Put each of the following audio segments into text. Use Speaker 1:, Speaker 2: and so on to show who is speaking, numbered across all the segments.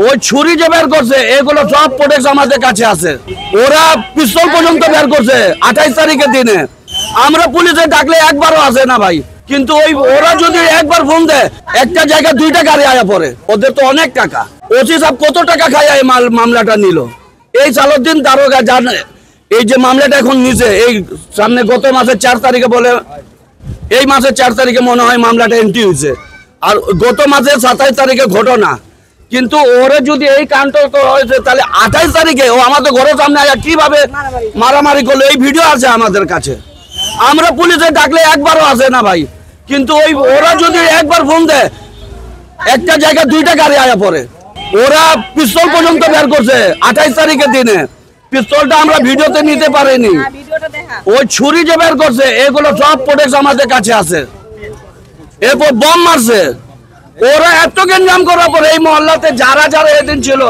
Speaker 1: ওই ছুরি যে বের করছে এগুলো সব প্রোডাক্ট আমাদের কাছে আছে। ওরা পিস্তল পর্যন্ত বের করছে 28 তারিখের দিনে। আমরা পুলিশে ডাকলে একবারও আসে না ভাই, কিন্তু ওই ওরা যদি একবার ফোন দেয় একটা জায়গায় 2টা গাড়ি আয়া পড়ে। ওদের তো অনেক টাকা। ওসি সাহেব কত টাকা খায় এই মামলাটা নিল। এই সালাউদ্দিন দারোগা জানে এই যে মামলাটা এখন নিছে, এই সামনে গত মাসের 4 তারিখে বলে, এই মাসের 4 তারিখে মনে হয় মামলাটা এন্ট্রি হয়েছে, আর গত মাসের 27 তারিখে ঘটনা। কিন্তু ওরা যদি এই কাণ্ড হয়েছে তাহলে 28 তারিখে ও আমাদের ঘরের সামনে কিভাবে মারামারি করলো, এই ভিডিও আছে আমাদের কাছে। আমরা পুলিশে ডাকলে একবারও আসে না ভাই, কিন্তু ওই ওরা যদি একবার ফোন দেয় একটা জায়গায় 2টা গাড়ি আয়া পড়ে। ওরা পিস্তল পর্যন্ত বের করছে 28 তারিখের দিনে। পিস্তলটা আমরা ভিডিওতে নিতে পারিনি। ওই ছুরি যে বের করছে এগুলো সব প্রোডাক্ট আমাদের কাছে আছে। এরপর বম মারছে। ওরা এত গেঞ্জাম করার পর এই মহল্লাতে যারা যারা এদিন ছিল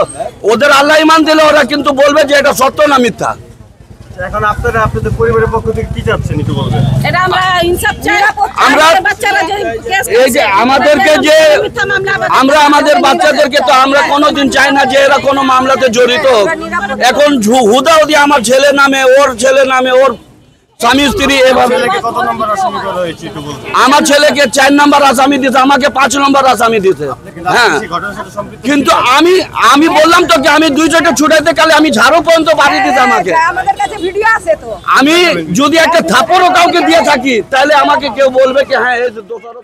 Speaker 1: ওদের আল্লাহ ইমান দিলে ওরা কিন্তু বলবে যে এটা সত্য না মিথ্যা।
Speaker 2: এখন আপনারা আপনাদের পরিবারের পক্ষ থেকে কি চাচ্ছেন একটু বলবেন?
Speaker 3: এটা আমরা ইনসাফ চাই।
Speaker 1: আমরা
Speaker 3: বাচ্চারা যে
Speaker 1: এই যে আমাদেরকে যে আমরা আমাদের বাচ্চাদেরকে তো আমরা কোনোদিন চাই না যে এরা কোনো মামলাতে জড়িত হোক। এখন হুদাহুদি আমার ছেলে নামে, ওর ছেলে নামে, ওর স্বামী স্ত্রী এভাবে।
Speaker 2: কত নম্বর আসামি করা হয়েছে একটু বলবেন?
Speaker 1: আমার ছেলেকে 4 নম্বর আসামি দিতে, আমাকে 5 নম্বর আসামি দিতে। হ্যাঁ, কিন্তু আমি বললাম তো কি আমি 2 ছুটাইতে কালে আমি ঝাড়ু পর্যন্ত বাড়ি দিতে আমাকে।
Speaker 3: আমাদের কাছে ভিডিও আছে তো।
Speaker 1: আমি যদি একটা থাপড়ও কাউকে দিয়ে থাকি তাহলে আমাকে কেউ বলবে কি হ্যাঁ এই দোষারোপ।